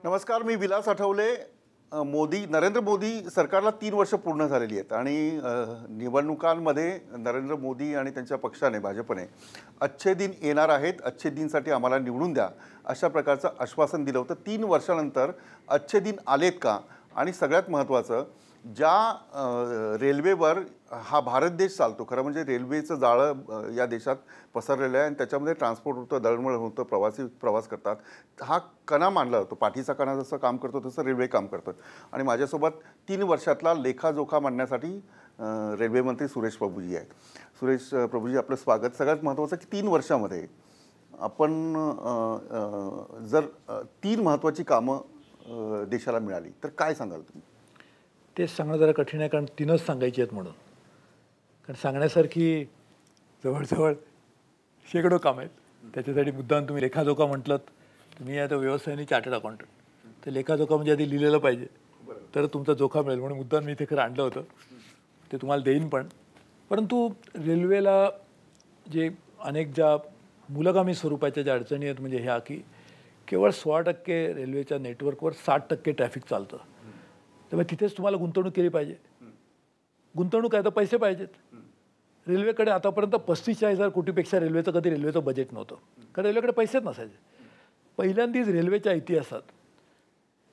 नमस्कार, मी विलास आठवले. नरेंद्र मोदी सरकारला 3 वर्ष पूर्ण झालेली आहेत आणि निवडणुकांमध्ये नरेंद्र मोदी आणि त्यांच्या पक्षाने भाजपने अच्छे दिन येणार आहेत, अच्छे दिनसाठी आम्हाला निवडून द्या अशा प्रकारचं आश्वासन दिलं होतं. 3 वर्षानंतर अच्छे दिन आलेत का? आणि सगळ्यात महत्त्वाचं, ज्या रेल्वेवर हा भारत देश चालतो, खरं म्हणजे रेल्वेचं जाळं या देशात पसरलेलं आहे आणि त्याच्यामध्ये ट्रान्सपोर्ट होतं, दळणवळण होतं, प्रवासी प्रवास करतात. हा कणा मानला जातो. पाठीचा कणा जसं काम करतो तसं रेल्वे काम करतात. आणि माझ्यासोबत 3 वर्षातला लेखाजोखा मांडण्यासाठी रेल्वे मंत्री सुरेश प्रभूजी आहेत. सुरेश प्रभूजी, आपलं स्वागत. सगळ्यात महत्त्वाचं की 3 वर्षामध्ये आपण जर 3 महत्त्वाची कामं देशाला मिळाली तर काय सांगाल तुम्ही? तेच सांगणं जरा कठीण आहे, कारण 3च सांगायची आहेत म्हणून. कारण सांगण्यासारखी जवळजवळ शेकडो काम आहेत. त्याच्यासाठी मुद्दाम तुम्ही लेखाजोखा म्हटलं, तुम्ही आता व्यवसायाने चार्टर्ड अकाउंटंट, तर लेखाजोखा म्हणजे आधी लिहिलेलं पाहिजे तर तुमचा जोखा मिळेल. म्हणून मुद्दाम मी इथे खरं आणलं होतं, ते तुम्हाला देईन. परंतु रेल्वेला जे अनेक ज्या मूलगामी स्वरूपाच्या ज्या अडचणी आहेत, म्हणजे ह्या की केवळ 16% रेल्वेच्या नेटवर्कवर 60% ट्रॅफिक चालतं. त्यामुळे तिथेच तुम्हाला गुंतवणूक केली पाहिजे. गुंतवणूक आहे तर पैसे पाहिजेत. रेल्वेकडे आतापर्यंत 35,000 कोटीपेक्षा रेल्वेचं बजेट नव्हतं, कारण रेल्वेकडे पैसेच नसायचे. पहिल्यांदाच रेल्वेच्या इतिहासात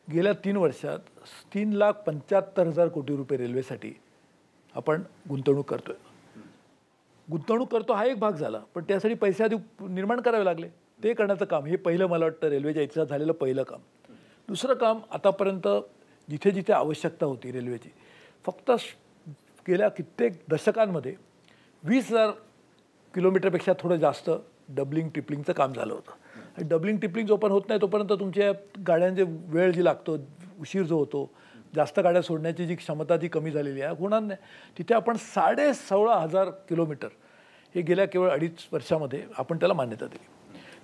गेल्या 3 वर्षात 3,75,000 कोटी रुपये रेल्वेसाठी आपण गुंतवणूक करतो आहे. गुंतवणूक करतो हा एक भाग झाला, पण त्यासाठी पैसे आधी निर्माण करावे लागले. ते करण्याचं काम, हे पहिलं मला वाटतं रेल्वेच्या इतिहासात झालेलं पहिलं काम. दुसरं काम, आतापर्यंत जिथे जिथे आवश्यकता होती रेल्वेची, फक्त गेल्या कित्येक दशकांमध्ये 20,000 किलोमीटरपेक्षा थोडं जास्त डबलिंग टिपलिंगचं काम झालं होतं. डबलिंग टिपलिंग जोपर्यंत होत नाही तोपर्यंत तुमच्या गाड्यांचे वेळ जी लागतो, उशीर जो होतो, जास्त गाड्या सोडण्याची जी क्षमता जी कमी झालेली आहे, होणार नाही. तिथे आपण 16,500 किलोमीटर हे गेल्या केवळ 2.5 वर्षामध्ये आपण त्याला मान्यता दिली.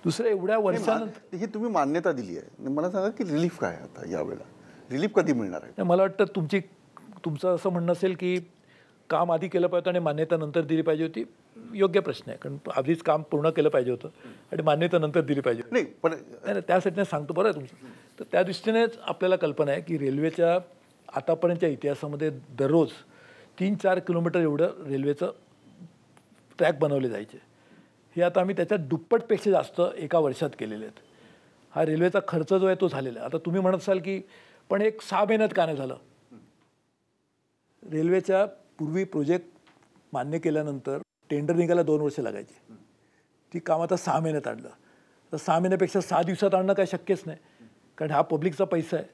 दुसरं, एवढ्या वर्षानंतर ही तुम्ही मान्यता दिली आहे. मला सांगा की रिलीफ काय आता यावेळेला? रिलीफ कधी मिळणार आहे? मला वाटतं तुमचं असं म्हणणं असेल की काम आधी केलं पाहिजे आणि मान्यता नंतर दिली पाहिजे होती. योग्य प्रश्न आहे, कारण आधीच काम पूर्ण केलं पाहिजे होतं आणि मान्यता नंतर दिली पाहिजे. नाही, पण त्यासाठी नाही सांगतो, बरं आहे तुमचं. तर त्या दृष्टीनेच आपल्याला कल्पना आहे की रेल्वेच्या आतापर्यंतच्या इतिहासामध्ये दररोज 3-4 किलोमीटर एवढं रेल्वेचं ट्रॅक बनवले जायचे. हे आता आम्ही त्याच्या दुप्पटपेक्षा जास्त एका वर्षात केलेले आहेत. हा रेल्वेचा खर्च जो आहे तो झालेला आहे. आता तुम्ही म्हणत असाल की पण एक 6 महिन्यात का नाही झालं? रेल्वेच्या पूर्वी प्रोजेक्ट मान्य केल्यानंतर टेंडर निघायला 2 वर्ष लागायची. ती काम आता 6 महिन्यात आणलं. तर 6 महिन्यापेक्षा 6 दिवसात आणणं काही शक्यच नाही, कारण हा पब्लिकचा पैसा आहे.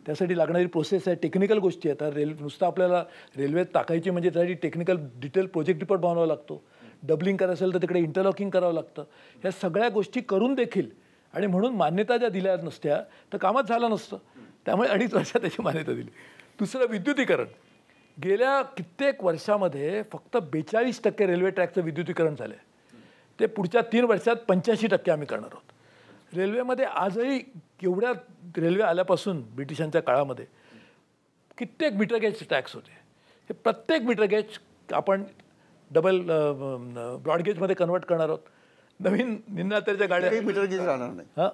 त्यासाठी लागणारी प्रोसेस आहे, टेक्निकल गोष्टी आहेत. नुसतं आपल्याला रेल्वेत टाकायची म्हणजे त्यासाठी टेक्निकल डिटेल प्रोजेक्ट रिपोर्ट बनवावा लागतो. डबलिंग करायचं असेल तर तिकडे इंटरलॉकिंग करावं लागतं. ह्या सगळ्या गोष्टी करून देखील, आणि म्हणून मान्यता ज्या दिल्या नसत्या तर कामच झालं नसतं. त्यामुळे 2.5 वर्षात त्याची मान्यता दिली. दुसरं, विद्युतीकरण. गेल्या कित्येक वर्षामध्ये फक्त 42% रेल्वे ट्रॅकचं विद्युतीकरण झालं आहे. ते पुढच्या 3 वर्षात 85% आम्ही करणार आहोत. रेल्वेमध्ये आजही एवढ्या रेल्वे आल्यापासून ब्रिटिशांच्या काळामध्ये कित्येक मीटर गेज ट्रॅक्स होते. हे प्रत्येक मीटर गेज आपण डबल ब्रॉडगेजमध्ये कन्वर्ट करणार आहोत. नवीन निम्नातरच्या गाड्या मीटर गेज राहणार नाही. हां,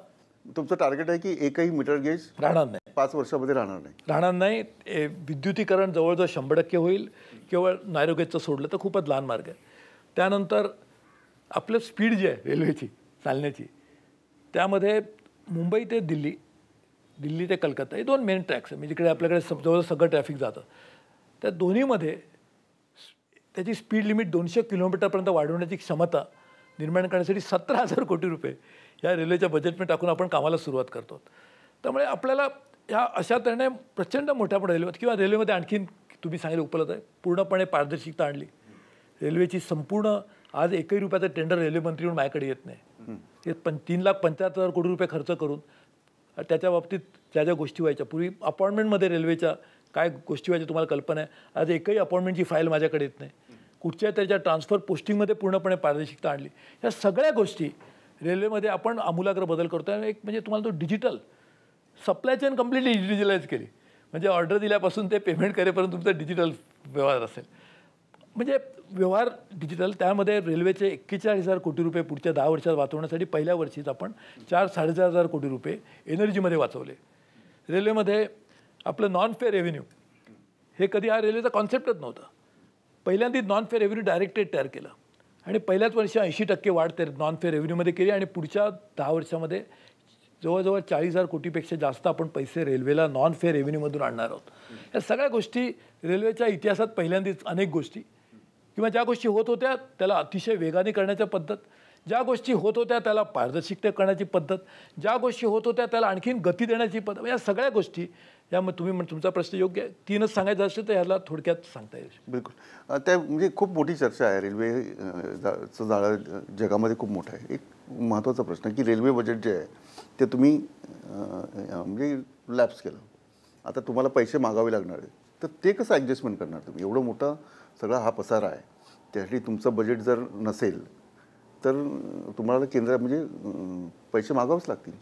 तुमचं टार्गेट आहे की एकही मीटर गेज राहणार नाही, 5 वर्षामध्ये राहणार नाही. विद्युतीकरण जवळजवळ 100% होईल. केवळ नॅरोगेजचं सोडलं तर खूपच लहान मार्ग आहे. त्यानंतर आपलं स्पीड जी आहे रेल्वेची चालण्याची, त्यामध्ये मुंबई ते दिल्ली, दिल्ली ते कलकत्ता, हे 2 मेन ट्रॅक्स आहे. म्हणजे जिकडे आपल्याकडे जवळ सगळं ट्रॅफिक जातं. त्या दोन्हीमध्ये त्याची स्पीड लिमिट 200 किलोमीटरपर्यंत वाढवण्याची क्षमता निर्माण करण्यासाठी 17,000 कोटी रुपये या रेल्वेच्या बजेटमध्ये टाकून आपण कामाला सुरुवात करतो. त्यामुळे आपल्याला ह्या अशा तऱ्हेने प्रचंड मोठ्या रेल्वे, किंवा रेल्वेमध्ये आणखीन तुम्ही सांगितलं उपलब्ध आहे, पूर्णपणे पारदर्शकता आणली. रेल्वेची संपूर्ण आज एकही रुपयाचं टेंडर रेल्वे मंत्री म्हणून माझ्याकडे येत नाही. ते 3,75,000 कोटी रुपये खर्च करून त्याच्या बाबतीत ज्या ज्या गोष्टी व्हायच्या, पूर्वी अपॉइंटमेंटमध्ये रेल्वेच्या काय गोष्टी व्हायच्या तुम्हाला कल्पना आहे. आज एकही अपॉइंटमेंटची फाईल माझ्याकडे येत नाही. कुठच्या त्याच्या ट्रान्सफर पोस्टिंगमध्ये पूर्णपणे पारदर्शकता आणली. ह्या सगळ्या गोष्टी रेल्वेमध्ये आपण आमूलाग्र बदल करतो आहे. एक म्हणजे तुम्हाला तो digital supply chain completely digitalise केली. म्हणजे ऑर्डर दिल्यापासून ते पेमेंट करेपर्यंत तुमचा डिजिटल व्यवहार असेल. म्हणजे व्यवहार डिजिटल. त्यामध्ये रेल्वेचे 41,000 कोटी रुपये पुढच्या 10 वर्षात वाचवण्यासाठी पहिल्या वर्षीच आपण 4-4.5 हजार कोटी रुपये एनर्जीमध्ये वाचवले. रेल्वेमध्ये आपलं नॉन फेअर रेव्हेन्यू हे कधी हा रेल्वेचा कॉन्सेप्टच नव्हता. पहिल्यांदा नॉन फेअर रेव्हेन्यू डायरेक्टेड तयार केलं आणि पहिल्याच वर्षी 80% वाढ त्या नॉन फेअर रेव्हेन्यूमध्ये केली आणि पुढच्या 10 वर्षामध्ये जवळजवळ 40,000 कोटीपेक्षा जास्त आपण पैसे रेल्वेला नॉन फेअर रेव्हेन्यूमधून आणणार आहोत. या सगळ्या गोष्टी रेल्वेच्या इतिहासात पहिल्यांदाच अनेक गोष्टी किंवा ज्या गोष्टी होत होत्या त्याला अतिशय वेगाने करण्याच्या पद्धत, ज्या गोष्टी होत होत्या त्याला पारदर्शकता करण्याची पद्धत, ज्या गोष्टी होत होत्या त्याला आणखीन गती देण्याची पद्धत, या सगळ्या गोष्टी यामध्ये तुम्ही तुमचा प्रश्न योग्य आहे. 3च सांगायचं असेल तर ह्याला थोडक्यात सांगता येईल. बिलकुल. त्या म्हणजे खूप मोठी चर्चा आहे. रेल्वे चं जाळं जगामध्ये खूप मोठं आहे. एक महत्त्वाचा प्रश्न की रेल्वे बजेट जे आहे ते तुम्ही म्हणजे लॅप्स केलं. आता तुम्हाला पैसे मागावे लागणार आहेत. तर ते कसं ॲडजस्टमेंट करणार तुम्ही? एवढं मोठा सगळा हा पसारा आहे. त्यासाठी तुमचं बजेट जर नसेल तर तुम्हाला केंद्र म्हणजे पैसे मागावेच लागतील.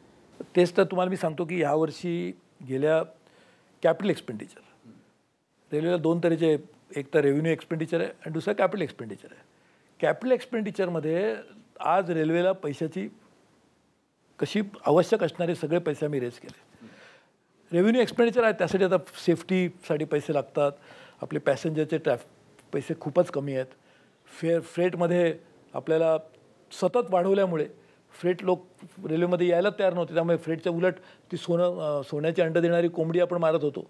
तेच तर तुम्हाला मी सांगतो की यावर्षी गेल्या कॅपिटल एक्सपेंडिचर रेल्वेला 2 तऱ्हेचे, एक तर रेव्हेन्यू एक्सपेंडिचर आहे आणि दुसरं कॅपिटल एक्सपेंडिचर आहे. कॅपिटल एक्सपेंडिचरमध्ये आज रेल्वेला पैशाची कशी आवश्यक असणारे सगळे पैसे आम्ही रेज केले. रेव्हेन्यू एक्सपेंडिचर आहे त्यासाठी आता सेफ्टीसाठी पैसे लागतात. आपले पॅसेंजरचे पैसे खूपच कमी आहेत. फ्रेटमध्ये आपल्याला सतत वाढवल्यामुळे फ्रेट लोक रेल्वेमध्ये यायला तयार नव्हते. त्यामुळे फ्रेटच्या उलट ती सोन्याची अंडं देणारी कोंबडी आपण मारत होतो.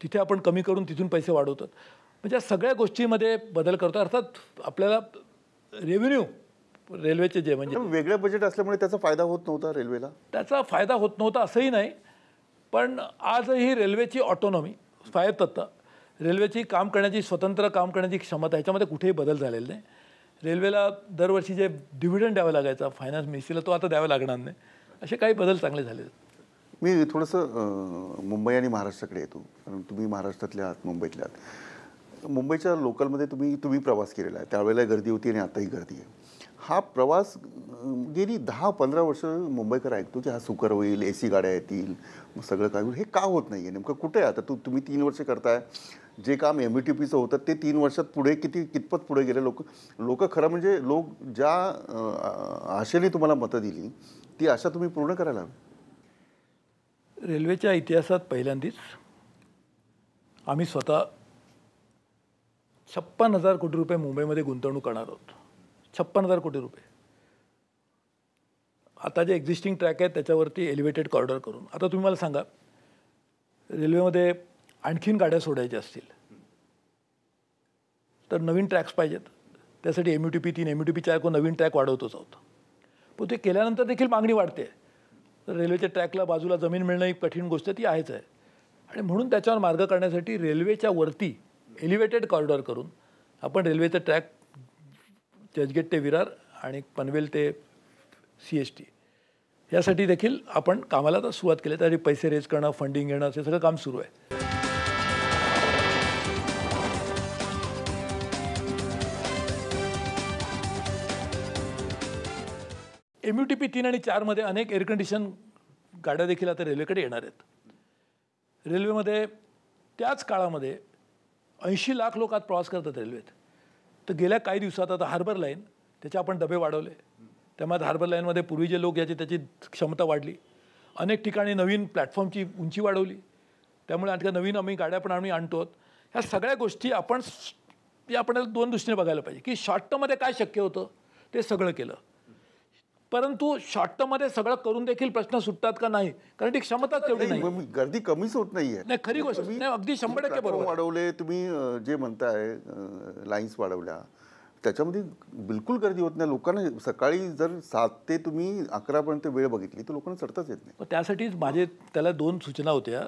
तिथे आपण कमी करून तिथून पैसे वाढवतात. म्हणजे या सगळ्या गोष्टीमध्ये बदल करतो. अर्थात आपल्याला रेव्हेन्यू रेल्वेचे जे म्हणजे वेगळं बजेट असल्यामुळे त्याचा फायदा होत नव्हता रेल्वेला. त्याचा फायदा होत नव्हता असंही नाही. पण आजही रेल्वेची ऑटोनॉमी, स्वायत्तता, रेल्वेची काम करण्याची स्वतंत्र काम करण्याची क्षमता ह्याच्यामध्ये कुठेही बदल झालेला नाही. रेल्वेला दरवर्षी जे डिव्हिडंड द्यावा लागायचा फायनान्स मिनिस्ट्रीला तो आता द्यावा लागणार नाही. असे काही बदल चांगले झाले. मी थोडंसं मुंबई आणि महाराष्ट्राकडे येतो. कारण तुम्ही महाराष्ट्रातल्या आहात, मुंबईतल्या आहात. मुंबईच्या लोकलमध्ये तुम्ही प्रवास केलेला आहे. त्यावेळेला गर्दी होती आणि आताही गर्दी आहे. हा प्रवास गेली 10-15 वर्ष मुंबईकर ऐकतो की हा सुकर होईल, AC गाड्या येतील, मग सगळं काय होईल. हे का होत नाही आहे? नेमकं कुठे आहे आता? तुम्ही 3 वर्ष करताय. जे काम MUTPचं होतं ते 3 वर्षात पुढे कितपत पुढे गेले. लोक खरं म्हणजे लोक ज्या आशेने तुम्हाला मतं दिली ती आशा तुम्ही पूर्ण करायला हवी. रेल्वेच्या इतिहासात पहिल्यांदाच आम्ही स्वतः 56,000 कोटी रुपये मुंबईमध्ये गुंतवणूक करणार आहोत. 56,000 कोटी रुपये. आता जे एक्झिस्टिंग ट्रॅक आहेत त्याच्यावरती एलिव्हेटेड कॉरिडॉर करून. आता तुम्ही मला सांगा, रेल्वेमध्ये आणखीन गाड्या सोडायच्या असतील तर नवीन ट्रॅक्स पाहिजेत. त्यासाठी MUTP 3, MUTP 4 को नवीन ट्रॅक वाढवतोच आहोत. पण ते केल्यानंतर देखील मागणी वाढते. तर रेल्वेच्या ट्रॅकला बाजूला जमीन मिळणं ही कठीण गोष्ट ती आहेच आहे. आणि म्हणून त्याच्यावर मार्ग काढण्यासाठी रेल्वेच्या वरती एलिव्हेटेड कॉरिडॉर करून आपण रेल्वेचं ट्रॅक चर्चगेट ते विरार आणि पनवेल ते CST यासाठी देखील आपण कामाला आता सुरुवात केली. तरी पैसे रेज करणं, फंडिंग घेणं हे सगळं काम सुरू आहे. MUTP 3 आणि 4 मध्ये अनेक एअर कंडिशन गाड्या देखील आता रेल्वेकडे येणार आहेत. रेल्वेमध्ये त्याच काळामध्ये 80 लाख लोक आज प्रवास करतात रेल्वेत. तर गेल्या काही दिवसात आता हार्बर लाईन त्याचे आपण डबे वाढवले. त्यामुळे हार्बर लाईनमध्ये पूर्वी जे लोक याची त्याची क्षमता वाढली. अनेक ठिकाणी नवीन प्लॅटफॉर्मची उंची वाढवली. त्यामुळे आणखी नवीन आम्ही गाड्या पण आम्ही आणतो. ह्या सगळ्या गोष्टी आपण 2 दृष्टीने बघायला पाहिजे की शॉर्ट टर्ममध्ये काय शक्य होतं ते सगळं केलं. परंतु शॉर्ट टर्ममध्ये सगळं करून देखील प्रश्न सुटतात का नाही, कारण ती क्षमताच तेवढी नाही. गर्दी कमीच होत नाहीये. नाही, खरी गोष्ट नाही, अगदी 100% बरोबर. वाढवले तुम्ही जे म्हणताय, लाईन्स वाढवल्या, त्याच्यामध्ये बिलकुल गर्दी होत नाही. लोकांना सकाळी जर 7 ते तुम्ही 11पर्यंत वेळ बघितली तर लोकांना चढताच येत नाही. त्यासाठीच माझे त्याला 2 सूचना होत्या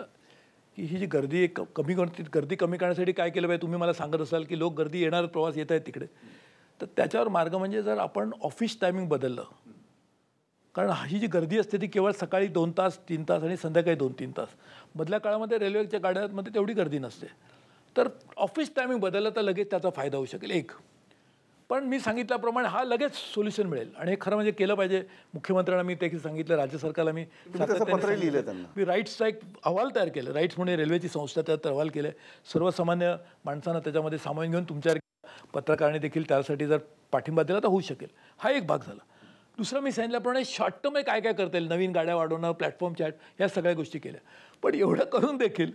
की ही जी गर्दी गर्दी कमी करण्यासाठी काय केलं पाहिजे. तुम्ही मला सांगत असाल की लोक गर्दी येणार, प्रवास येत आहेत तिकडे, तर त्याच्यावर मार्ग म्हणजे जर आपण ऑफिस टायमिंग बदललं. कारण ही जी गर्दी असते ती केवळ सकाळी 2 तास 3 तास आणि संध्याकाळी 2-3 तास. मधल्या काळामध्ये रेल्वेच्या गाड्यांमध्ये तेवढी गर्दी नसते. तर ऑफिस टायमिंग बदललं तर लगेच त्याचा फायदा होऊ शकेल. एक पण मी सांगितल्याप्रमाणे हा लगेच सोल्युशन मिळेल आणि हे खरं म्हणजे केलं पाहिजे. मुख्यमंत्र्यांना मी ते सांगितलं, राज्य सरकारला मी राईट्स स्ट्राईक अहवाल तयार केलं. राईट्स म्हणून रेल्वेची संस्था त्यात अहवाल केलं. सर्वसामान्य माणसांना त्याच्यामध्ये सामावून घेऊन तुमच्या पत्रकारांनी देखील त्यासाठी जर पाठिंबा दिला तर होऊ शकेल. हा एक भाग झाला. दुसरं मी सांगितल्याप्रमाणे शॉर्ट टर्म काय काय करता येईल, नवीन गाड्या वाढवणं, प्लॅटफॉर्म चॅट, या सगळ्या गोष्टी केल्या. पण एवढं करून देखील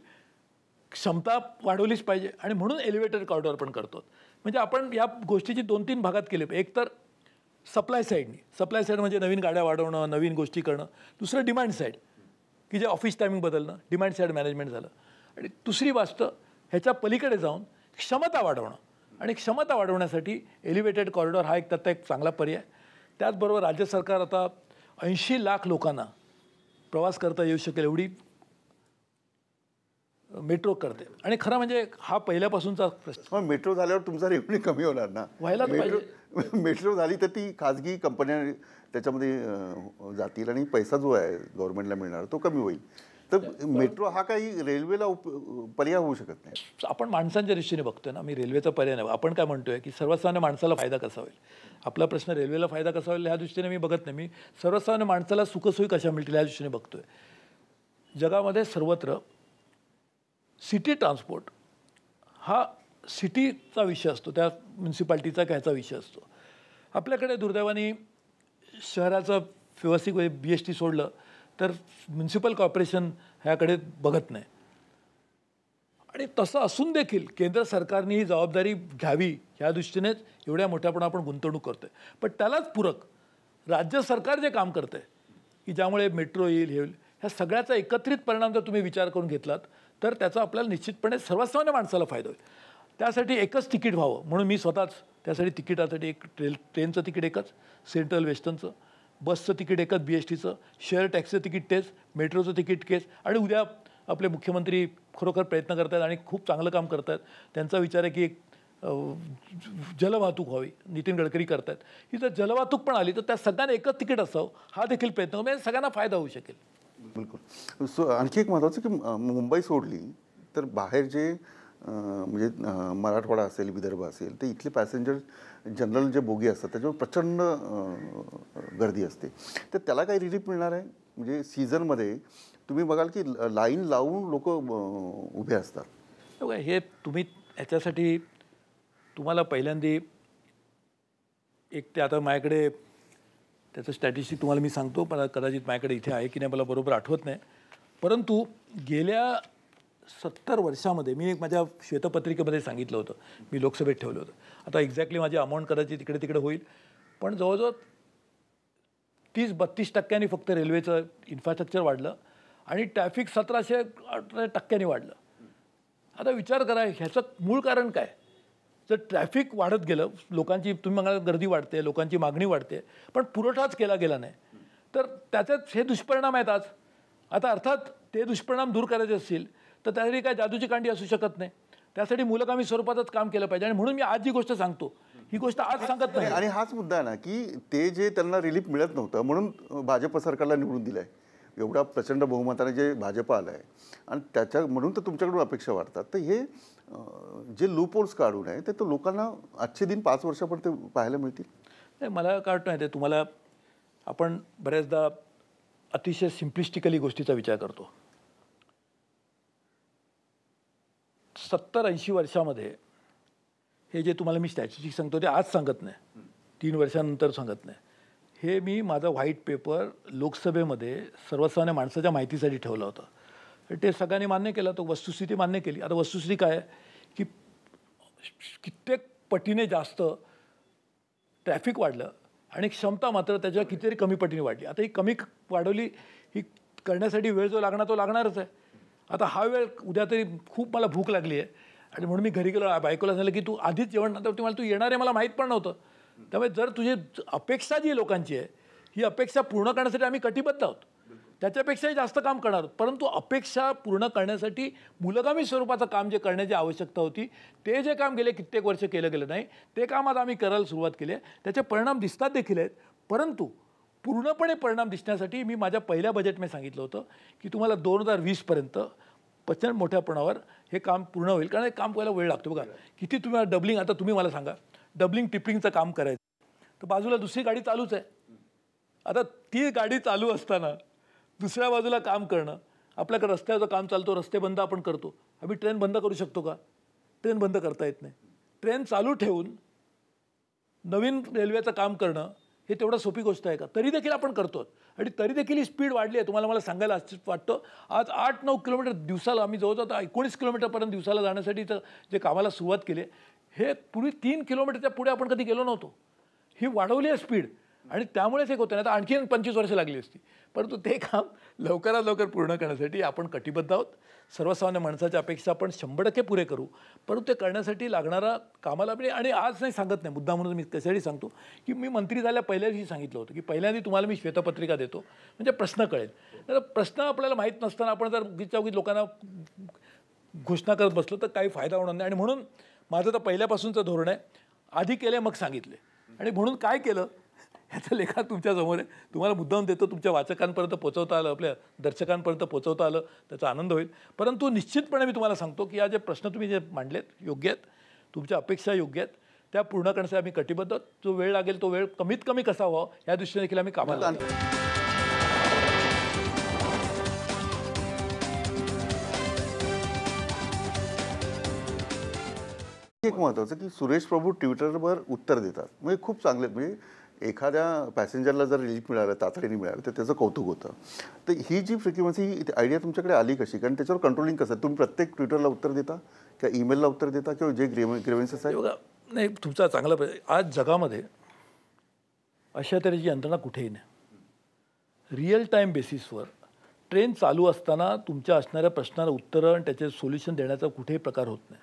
क्षमता वाढवलीच पाहिजे आणि म्हणून एलिव्हेटेड कॉरिडॉर पण करतो. म्हणजे आपण या गोष्टीची 2-3 भागात केले पाहिजे. एक तर सप्लाय साईड म्हणजे नवीन गाड्या वाढवणं, नवीन गोष्टी करणं. दुसरं डिमांड साईड की जे ऑफिस टायमिंग बदलणं, डिमांड साईड मॅनेजमेंट झालं. आणि दुसरी गोष्ट ह्याच्या पलीकडे जाऊन क्षमता वाढवणं, आणि क्षमता वाढवण्यासाठी एलिव्हेटेड कॉरिडॉर हा एक एक चांगला पर्याय. त्याचबरोबर राज्य सरकार आता 80 लाख लोकांना प्रवास करता येऊ शकेल एवढी मेट्रो करते. आणि खरं म्हणजे हा पहिल्यापासूनचा प्रश्न. मग मेट्रो झाल्यावर तुमचा रेव्हेन्यू कमी होणार ना. व्हायलाच मेट्रो झाली तर ती खाजगी कंपन्या त्याच्यामध्ये जातील आणि पैसा जो आहे गव्हर्नमेंटला मिळणार तो कमी होईल. तर मेट्रो हा काही रेल्वेला पर्याय होऊ शकत नाही. आपण माणसांच्या दृष्टीने बघतोय ना, मी रेल्वेचा पर्याय नाही. आपण काय म्हणतोय की सर्वसामान्य माणसाला फायदा कसा होईल. आपला प्रश्न रेल्वेला फायदा कसा होईल ह्या दृष्टीने मी बघत नाही. मी सर्वसामान्य माणसाला सुखसोयी कशा मिळतील ह्या दृष्टीने बघतोय. जगामध्ये सर्वत्र सिटी ट्रान्सपोर्ट हा सिटीचा विषय असतो, त्या म्युन्सिपाल्टीचा ह्याचा विषय असतो. आपल्याकडे दुर्दैवाने शहराचं व्यवस्थित BST सोडलं तर म्युन्सिपल कॉर्पोरेशन ह्याकडे बघत नाही. आणि तसं असून देखील केंद्र सरकारने ही जबाबदारी घ्यावी ह्या दृष्टीनेच एवढ्या मोठ्यापणा आपण गुंतवणूक करतो आहे. पण त्यालाच पूरक राज्य सरकार जे काम करतं आहे की ज्यामुळे मेट्रो येईल, हे होईल, ह्या सगळ्याचा एकत्रित परिणाम जर तुम्ही विचार करून घेतलात तर त्याचा आपल्याला निश्चितपणे सर्वसामान्य माणसाला फायदा होईल. त्यासाठी एकच तिकीट व्हावं म्हणून मी स्वतःच त्यासाठी तिकिटासाठी एक ट्रेनचं तिकीट एकच, सेंट्रल वेस्टर्नचं, बसचं तिकीट एकच BSTचं, शेअर टॅक्सीचं तिकीट तेच, मेट्रोचं तिकीट केस. आणि उद्या आपले मुख्यमंत्री खरोखर प्रयत्न करत आहेत आणि खूप चांगलं काम करत आहेत. त्यांचा विचार आहे की एक जलवाहतूक व्हावी, नितीन गडकरी करत आहेत. ही जर जलवाहतूक पण आली तर त्या सगळ्यांना एकच तिकीट असावं हा देखील प्रयत्न म्हणजे सगळ्यांना फायदा होऊ शकेल. बिलकुल. आणखी एक महत्त्वाचं की मुंबई सोडली तर बाहेर जे म्हणजे मराठवाडा असेल, विदर्भ असेल, तर इथले पॅसेंजर जनरल जे बोगी असतात त्याच्यावर प्रचंड गर्दी असते. तर त्याला काही रिलीफ मिळणार आहे? म्हणजे सीझनमध्ये तुम्ही बघाल की लाईन लावून लोक उभे असतात. हे तुम्ही याच्यासाठी तुम्हाला पहिल्यांदा एक ते आता माझ्याकडे त्याचं स्टॅटिस्टिक तुम्हाला मी सांगतो, पण कदाचित माझ्याकडे इथे आहे की नाही मला बरोबर आठवत नाही. परंतु गेल्या 70 वर्षामध्ये मी एक माझ्या श्वेतपत्रिकेमध्ये सांगितलं होतं, मी लोकसभेत ठेवलं होतं. आता एक्झॅक्टली माझी अमाऊंट कदाचित तिकडे तिकडे होईल, पण जवळजवळ 30-32% फक्त रेल्वेचं इन्फ्रास्ट्रक्चर वाढलं आणि ट्रॅफिक 1700% वाढलं. आता विचार करा ह्याचं मूळ कारण काय. जर ट्रॅफिक वाढत गेलं, लोकांची तुम्ही म्हणाल गर्दी वाढते, लोकांची मागणी वाढते, पण पुरवठाच केला गेला नाही, तर त्याच्यात हे दुष्परिणाम आहेत आज. आता अर्थात ते दुष्परिणाम दूर करायचे असतील तर त्यासाठी काय जादूची कांडी असू शकत नाही. त्यासाठी मूलगामी स्वरूपातच काम केलं पाहिजे. आणि म्हणून मी आज जी गोष्ट सांगतो ही गोष्ट आज सांगत नाही. आणि हाच मुद्दा आहे ना की ते जे त्यांना रिलीफ मिळत नव्हतं म्हणून भाजप सरकारला निवडून दिलं आहे. एवढा प्रचंड बहुमताने जे भाजप आलं आहे आणि त्याच्या म्हणून तर तुमच्याकडून अपेक्षा वाढतात. तर हे जे लूपहोल्स काढून आहे ते तर लोकांना आजचे दिन 5 वर्षापर्यंत पाहायला मिळतील. नाही, मला काय वाटतं ते तुम्हाला आपण बऱ्याचदा अतिशय सिम्प्लिस्टिकली गोष्टीचा विचार करतो. 70-80 वर्षामध्ये हे जे तुम्हाला मी स्टॅटिस्टिक्स सांगतो ते आज सांगत नाही, 3 वर्षानंतर सांगत नाही. हे मी माझा व्हाईट पेपर लोकसभेमध्ये सर्वसामान्य माणसाच्या माहितीसाठी ठेवलं होतं. ते सगळ्यांनी मान्य केलं, तो वस्तुस्थिती मान्य केली. आता वस्तुस्थिती काय आहे की कित्येक पटीने जास्त ट्रॅफिक वाढलं आणि क्षमता मात्र त्याच्या कितीतरी कमी पटीने वाढली. आता ही कमी वाढवली ही करण्यासाठी वेळ जो लागणार तो लागणारच आहे. आता हा वेळ उद्या तरी खूप मला भूक लागली आहे आणि म्हणून मी घरी गेलो, बायकोला सांगितलं की तू आधीच जेवण नंतर ती मला तू येणार आहे मला माहीत पण नव्हतं. त्यामुळे जर तुझी अपेक्षा जी लोकांची आहे ही अपेक्षा पूर्ण करण्यासाठी आम्ही कटिबद्ध आहोत, त्याच्यापेक्षाही जास्त काम करणार आहोत. परंतु अपेक्षा पूर्ण करण्यासाठी मूलगामी स्वरूपाचं काम जे करण्याची आवश्यकता होती ते जे काम गेले कित्येक वर्ष केलं गेलं नाही ते काम आज आम्ही करायला सुरुवात केली आहे. त्याचे परिणाम दिसतात देखील आहेत. परंतु पूर्णपणे परिणाम दिसण्यासाठी मी माझ्या पहिल्या बजेटमध्ये सांगितलं होतं की तुम्हाला 2020पर्यंत प्रचंड मोठ्या प्रमाणावर हे काम पूर्ण होईल. कारण हे काम करायला वेळ लागतो. बघा किती तुम्हाला डबलिंग, आता तुम्ही मला सांगा डबलिंग टिपलिंगचं काम करायचं तर बाजूला दुसरी गाडी चालूच आहे. आता ती गाडी चालू असताना दुसऱ्या बाजूला काम करणं, आपल्याकडे रस्त्याचं काम चालतो, रस्ते बंद आपण करतो. आम्ही ट्रेन बंद करू शकतो का? ट्रेन बंद करता येत नाही. ट्रेन चालू ठेवून नवीन रेल्वेचं काम करणं हे तेवढं सोपी गोष्ट आहे का? तरी देखील आपण करतो आणि तरी देखील ही स्पीड वाढली आहे. तुम्हाला मला सांगायला आश्चर्य वाटतं, आज 8-9 किलोमीटर दिवसाला आम्ही जवळजवळ 19 किलोमीटरपर्यंत दिवसाला जाण्यासाठी तर जे कामाला सुरुवात केली हे पूर्वी 3 किलोमीटरच्या पुढे आपण कधी गेलो नव्हतो. ही वाढवली आहे स्पीड आणि त्यामुळेच एक होतं. नाही तर आणखीन 25 वर्ष लागली असती. परंतु ते काम लवकरात लवकर पूर्ण करण्यासाठी आपण कटिबद्ध आहोत. सर्वसामान्य माणसाच्या अपेक्षा आपण 100% पुरे करू. परंतु ते करण्यासाठी लागणारा कामाला आणि आज नाही सांगत नाही, मुद्दा म्हणून मी त्यासाठी सांगतो की मी मंत्री झाल्या पहिल्या दिवशी सांगितलं होतं की पहिल्यांदा तुम्हाला मी श्वेतपत्रिका देतो म्हणजे प्रश्न कळेल. तर प्रश्न आपल्याला माहीत नसताना आपण जर उगीच्या उगीच लोकांना घोषणा करत बसलो तर काही फायदा होणार नाही. आणि म्हणून माझं तर पहिल्यापासूनचं धोरण आहे, आधी केले मग सांगितले. आणि म्हणून काय केलं ह्याचं लेखा तुमच्यासमोर आहे. तुम्हाला मुद्दाम देतो, तुमच्या वाचकांपर्यंत पोचवता आलं, आपल्या दर्शकांपर्यंत पोचवता आलं, त्याचा आनंद होईल. परंतु निश्चितपणे मी तुम्हाला सांगतो की या जे प्रश्न तुम्ही जे मांडलेत योग्य आहेत, तुमच्या अपेक्षा योग्य आहेत, त्या पूर्ण करण्यासाठी आम्ही कटिबद्ध आहोत. जो वेळ लागेल तो वेळ कमीत कमी कसा व्हावा या दृष्टीने देखील आम्ही कामाला लागतो. एक महत्त्वाचं की सुरेश प्रभू ट्विटरवर उत्तर देतात, म्हणजे खूप चांगले. म्हणजे एखाद्या पॅसेंजरला जर रिलीफ मिळालं, तातडीने मिळालं तर त्याचं कौतुक होतं. तर ही जी फ्रिक्वेन्सी आयडिया तुमच्याकडे आली कशी? कारण त्याच्यावर कंट्रोलिंग कसं? तुम्ही प्रत्येक ट्विटरला उत्तर देता किंवा ईमेलला उत्तर देता किंवा जे ग्रेव्हन्सेस आहे? बघा, नाही तुमचा चांगला आज जगामध्ये अशा तऱ्हेची यंत्रणा कुठेही नाही. रिअल टाईम बेसिसवर ट्रेन चालू असताना तुमच्या असणाऱ्या प्रश्नाला उत्तरं आणि त्याचे सोल्युशन देण्याचा कुठेही प्रकार होत नाही.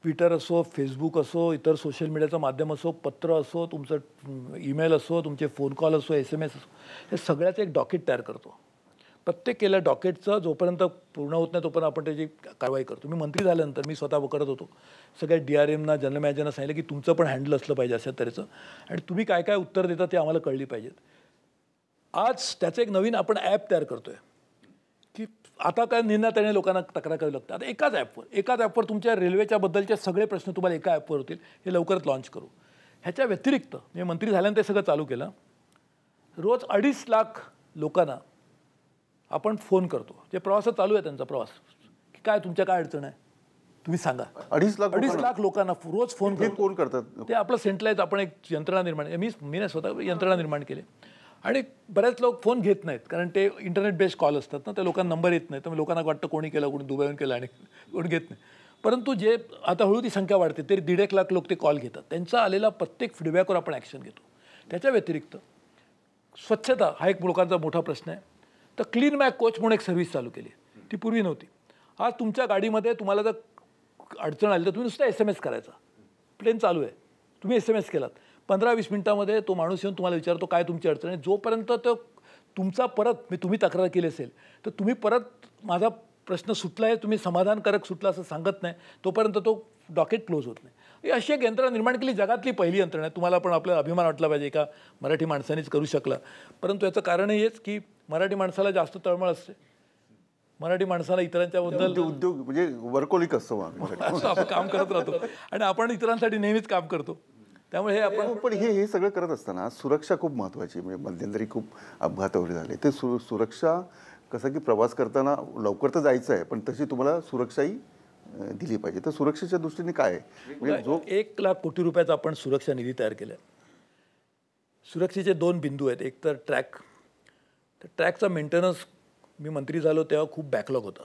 ट्विटर असो, फेसबुक असो, इतर सोशल मीडियाचं माध्यम असो, पत्र असो, तुमचं ईमेल असो, तुमचे फोन कॉल असो, SMS असो, हे सगळ्याचं एक डॉकेट तयार करतो. प्रत्येक केल्या डॉकेटचं जोपर्यंत पूर्ण होत नाही तोपर्यंत आपण त्याची कारवाई करतो. मी मंत्री झाल्यानंतर मी स्वतः करत होतो. सगळ्या DRMना, जनरल मॅनेजरना सांगितलं की तुमचं पण हँडल असलं पाहिजे अशा तऱ्हेचं, आणि तुम्ही काय काय उत्तर देता ते आम्हाला कळली पाहिजेत. आज त्याचं एक नवीन आपण ॲप तयार करतो आहे की आता काय निर्णयाने लोकांना तक्रार करावी लागते. आता एकाच ॲपवर तुमच्या रेल्वेच्या बद्दलचे सगळे प्रश्न तुम्हाला एका ॲपवर होतील. हे लवकरच लॉन्च करू. ह्याच्या व्यतिरिक्त मी मंत्री झाल्यानंतर ते सगळं चालू केलं. रोज 2.5 लाख लोकांना आपण फोन करतो, जे प्रवासात चालू आहे त्यांचा प्रवास, की काय तुमच्या काय अडचण आहे तुम्ही सांगा. 2.5 लाख लोकांना रोज फोन करतो. कोण करतात ते आपलं सेंट्रलाइज आपण एक यंत्रणा निर्माण मी नाही स्वतः यंत्रणा निर्माण केली. आणि बरेच लोक फोन घेत नाहीत कारण ते इंटरनेट बेस्ड कॉल असतात ना, त्या लोकांना नंबर येत नाही. तर लोकांना वाटतं कोणी केलं, कोणी दुबईहून केलं आणि कोणी घेत नाही. परंतु जे आता हळू ती संख्या वाढते तरी 1.5 लाख लोक ते कॉल घेतात. त्यांचा आलेला प्रत्येक फीडबॅकवर आपण ॲक्शन घेतो. त्याच्या व्यतिरिक्त स्वच्छता हा एक लोकांचा मोठा प्रश्न आहे. तर क्लीन माय कोच म्हणून एक सर्व्हिस चालू केली. ती पूर्वी नव्हती. आज तुमच्या गाडीमध्ये तुम्हाला जर अडचण आली तर तुम्ही नुसता SMS करायचा. प्लेन चालू आहे, तुम्ही SMS केलात, 15-20 मिनिटामध्ये तो माणूस येऊन तुम्हाला विचारतो काय तुमची अडचण आहे. जोपर्यंत तो तुमचा परत तुम्ही तक्रार केली असेल तर तुम्ही परत माझा प्रश्न सुटला आहे, तुम्ही समाधानकारक सुटला असं सांगत नाही तोपर्यंत तो डॉकेट क्लोज होत नाही. ही अशी एक यंत्रणा निर्माण केली, जगातली पहिली यंत्रणा आहे. तुम्हाला पण आपला अभिमान वाटला पाहिजे का मराठी माणसानेच करू शकला. परंतु याचं कारणही हेच की मराठी माणसाला जास्त तळमळ असते. मराठी माणसाला इतरांच्याबद्दल उद्योग म्हणजे वर्कोलिक असतो. आपण काम करत राहतो आणि आपण इतरांसाठी नेहमीच काम करतो. त्यामुळे हे आपण पण हे सगळं करत असताना सुरक्षा खूप महत्त्वाची. म्हणजे मध्यंतरी खूप अपघात वगैरे झाले. ते सुरक्षा कसं की प्रवास करताना लवकर तर जायचं आहे पण तशी तुम्हाला सुरक्षाही दिली पाहिजे. तर सुरक्षेच्या दृष्टीने काय आहे? म्हणजे जो 1 लाख कोटी रुपयाचा आपण सुरक्षा निधी तयार केला आहे. सुरक्षेचे 2 बिंदू आहेत. एक तर ट्रॅक. तर ट्रॅकचा मेंटेनन्स मी मंत्री झालो तेव्हा खूप बॅकलॉग होता.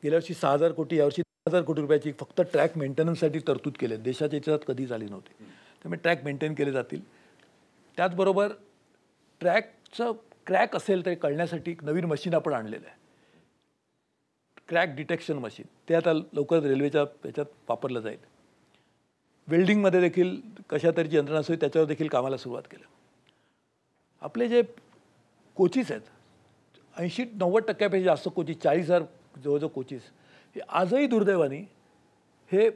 गेल्या वर्षी 6,000 कोटी, यावर्षी 10,000 कोटी रुपयाची फक्त ट्रॅक मेंटेनन्ससाठी तरतूद केली आहे. देशाच्या याच्यात कधी झाली नव्हती. त्यामुळे ट्रॅक मेंटेन केले जातील. त्याचबरोबर ट्रॅकचं क्रॅक असेल तरी कळण्यासाठी एक नवीन मशीन आपण आणलेलं आहे, क्रॅक डिटेक्शन मशीन. ते आता लवकरच रेल्वेच्या याच्यात वापरलं जाईल. वेल्डिंगमध्ये देखील कशा तऱ्हेची यंत्रणा असेल त्याच्यावर देखील कामाला सुरुवात केलं. आपले जे कोचीस आहेत 80-90% जास्त कोचीस, 40,000 जवळजवळ कोचीस, हे आजही दुर्दैवाने हे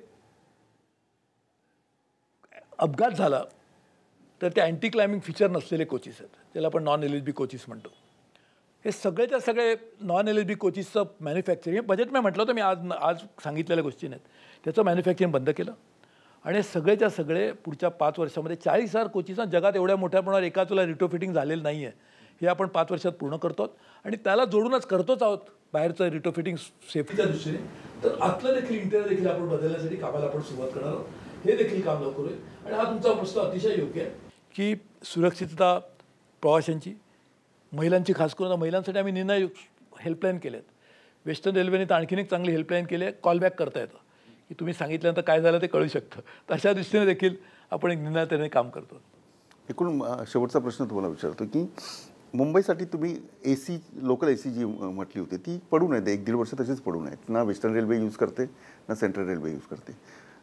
अपघात झाला तर ते अँटी क्लाइम्बिंग फीचर नसलेले कोचीस आहेत, ज्याला आपण नॉन LHB कोचीस म्हणतो. हे सगळेच्या सगळे नॉन LHB कोचीसचं मॅन्युफॅक्चरिंग बजेट मी म्हटलं तर मी आज सांगितलेल्या गोष्टी नाहीत, त्याचं मॅन्युफॅक्चरिंग बंद केलं. आणि सगळेच्या सगळे पुढच्या 5 वर्षामध्ये 40,000 कोचीसना जगात एवढ्या मोठ्या प्रमाणावर एकाच वेळेला रिटोफिटिंग झालेलं नाही आहे. हे आपण 5 वर्षात पूर्ण करतो आहोत आणि त्याला जोडूनच करतोच आहोत बाहेरचं रिटोफिटिंग सेफ्टीच्या दृष्टीने. तर आतलं देखील इंटेरियर देखील आपण बदलण्यासाठी कामाला आपण सुरुवात करणार आहोत. हे देखील काम लवकर होईल. आणि हा तुमचा प्रश्न अतिशय योग्य आहे की सुरक्षितता प्रवाशांची, महिलांची, खास करून आता महिलांसाठी आम्ही निर्णय हेल्पलाईन केले आहेत. वेस्टर्न रेल्वेने तर आणखीन एक चांगली हेल्पलाईन केली आहे, कॉलबॅक करता येतं की तुम्ही सांगितल्यानंतर काय झालं ते कळू शकतं. तर अशा दृष्टीने देखील आपण एक निर्णयाने काम करतो. एकूण शेवटचा प्रश्न तुम्हाला विचारतो की मुंबईसाठी तुम्ही AC लोकल AC जी म्हटली होती ती पडून आहेत, 1-1.5 वर्ष तशीच पडून आहेत. ना वेस्टर्न रेल्वे यूज करते ना सेंट्रल रेल्वे यूज करते.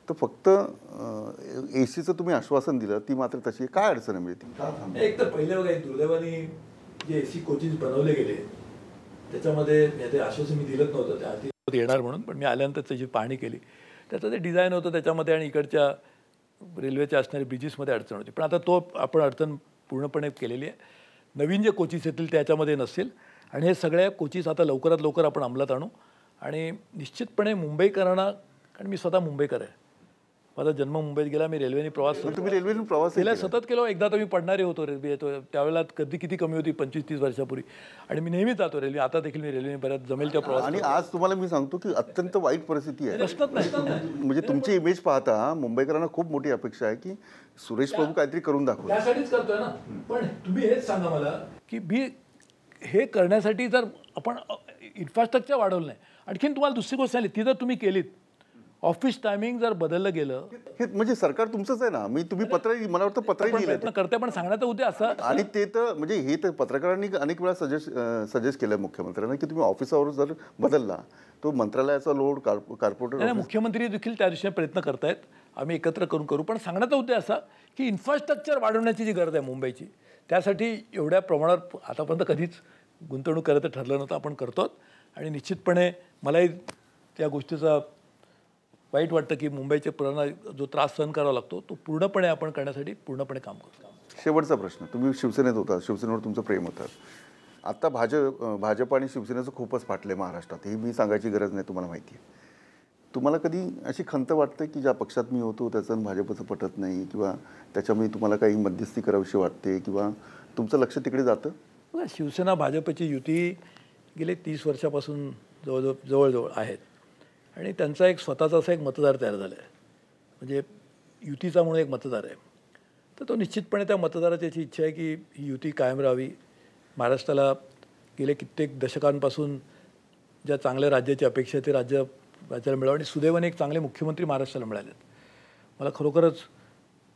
तर फक्त ACचं तुम्ही आश्वासन दिलं, ती मात्र तशी काय अडचण आहे म्हणजे एक तर पहिले बघा, एक दुर्दैवाने जे AC कोचेस बनवले गेले त्याच्यामध्ये ते आश्वासन मी दिलंच नव्हतं त्या आधी येणार म्हणून, पण मी आल्यानंतर त्याची पाहणी केली. त्याचं ते डिझाईन होतं त्याच्यामध्ये आणि इकडच्या रेल्वेच्या असणाऱ्या ब्रिजेसमध्ये अडचण होती. पण आता तो आपण अडचण पूर्णपणे केलेली आहे. नवीन जे कोचेस येतील त्याच्यामध्ये नसेल आणि हे सगळ्या कोचेस आता लवकरात लवकर आपण अंमलात आणू. आणि निश्चितपणे मुंबईकरांना, कारण मी स्वतः मुंबईकर आहे, माझा जन्म मुंबईत गेला, मी रेल्वेने प्रवास तुम्ही रेल्वेने प्रवास केला, सतत केलो. एकदा तर मी पडणारे होतो रेल्वे, त्यावेळेला कधी किती कमी होती 25-30 वर्षापूर्वी, आणि मी नेहमी जातो रेल्वे. आता देखील मी रेल्वेने बऱ्याच जमेल त्या प्रवास. आणि आज तुम्हाला मी सांगतो की अत्यंत वाईट परिस्थिती आहे. प्रश्नच नाही. म्हणजे तुमची इमेज पाहता मुंबईकरांना खूप मोठी अपेक्षा आहे की सुरेश प्रभू काहीतरी करून दाखवू. त्यासाठीच करतोय ना. पण तुम्ही हेच सांगा मला की मी हे करण्यासाठी जर आपण इन्फ्रास्ट्रक्चर वाढवलं नाही, आणखीन तुम्हाला दुसरी गोष्ट झाली ती जर तुम्ही केलीत, ऑफिस टायमिंग जर बदललं गेलं, हे म्हणजे सरकार तुमचंच आहे ना. मी तुम्ही मला वाटतं पत्रही लिहिलं प्रयत्न करते, पण सांगण्याचा उद्देश असा. आणि ते तर म्हणजे हे तर पत्रकारांनी अनेक वेळा सजेस्ट केलं मुख्यमंत्र्यांना की तुम्ही ऑफिसावर जर बदलला तो मंत्रालयाचा लोड कॉर्पोरेटर. मुख्यमंत्री देखील त्या दिशेने प्रयत्न करतायत, आम्ही एकत्र करू. पण सांगण्याचा उद्देश असा की इन्फ्रास्ट्रक्चर वाढवण्याची जी गरज आहे मुंबईची, त्यासाठी एवढ्या प्रमाणात आतापर्यंत कधीच गुंतवणूक करायचं ठरलं नव्हतं, आपण करतो. आणि निश्चितपणे मलाही त्या गोष्टीचा वाईट वाटतं की मुंबईचे पुराणा जो त्रास सहन करावा लागतो तो पूर्णपणे आपण करण्यासाठी पूर्णपणे काम करतो. शेवटचा प्रश्न, तुम्ही शिवसेनेत होता, शिवसेनेवर तुमचं प्रेम होतं. आता भाजप आणि शिवसेनेचं खूपच फाटलं आहे महाराष्ट्रात, ही मी सांगायची गरज नाही, तुम्हाला माहिती आहे. तुम्हाला कधी अशी खंत वाटते की ज्या पक्षात मी होतो त्याचं भाजपचं पटत नाही, किंवा त्याच्यामुळे तुम्हाला काही मध्यस्थी करावीशी वाटते, किंवा तुमचं लक्ष तिकडे जातं? शिवसेना भाजपची युती गेले 30 वर्षापासून जवळजवळ आहेत आणि त्यांचा एक स्वतःचा असा एक मतदार तयार झाला आहे. म्हणजे युतीचा म्हणून एक मतदार आहे. तर तो निश्चितपणे त्या मतदाराची याची इच्छा आहे की ही युती कायम राहावी. महाराष्ट्राला गेले कित्येक दशकांपासून ज्या चांगल्या राज्याची अपेक्षा आहे ते राज्याला मिळावं, आणि सुदैवाने एक चांगले मुख्यमंत्री महाराष्ट्राला मिळालेत. मला खरोखरच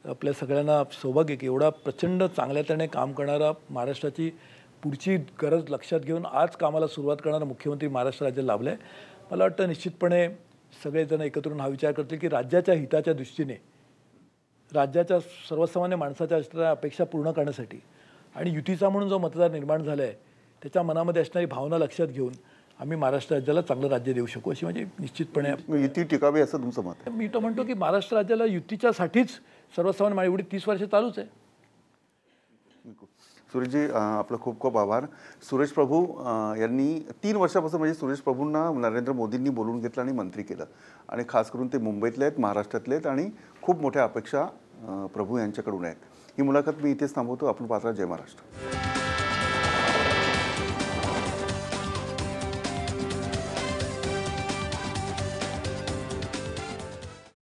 आपल्या सगळ्यांना सौभाग्य की एवढा प्रचंड चांगल्या तऱ्हेने काम करणारा, महाराष्ट्राची पुढची गरज लक्षात घेऊन आज कामाला सुरुवात करणारा मुख्यमंत्री महाराष्ट्र राज्याला लाभला आहे. मला वाटतं निश्चितपणे सगळेजण एकत्र येऊन हा विचार करतील की राज्याच्या हिताच्या दृष्टीने, राज्याच्या सर्वसामान्य माणसाच्या असणाऱ्या अपेक्षा पूर्ण करण्यासाठी आणि युतीचा म्हणून जो मतदार निर्माण झाला आहे त्याच्या मनामध्ये असणारी भावना लक्षात घेऊन आम्ही महाराष्ट्र राज्याला चांगलं राज्य देऊ शकू, अशी म्हणजे निश्चितपणे युती टिकावी असं तुमचं मत आहे? मी तर म्हणतो की महाराष्ट्र राज्याला युतीच्यासाठीच सर्वसामान्य एवढी 30 वर्ष चालूच आहे. सुरेशजी, आपलं खूप खूप आभार. सुरेश प्रभू यांनी 3 वर्षापासून म्हणजे सुरेश प्रभूंना नरेंद्र मोदींनी बोलवून घेतलं आणि मंत्री केलं, आणि खास करून ते मुंबईतले आहेत, महाराष्ट्रातले आहेत, आणि खूप मोठ्या अपेक्षा प्रभू यांच्याकडून आहेत. ही मुलाखत मी इथेच थांबवतो. आपण पाहता जय महाराष्ट्र.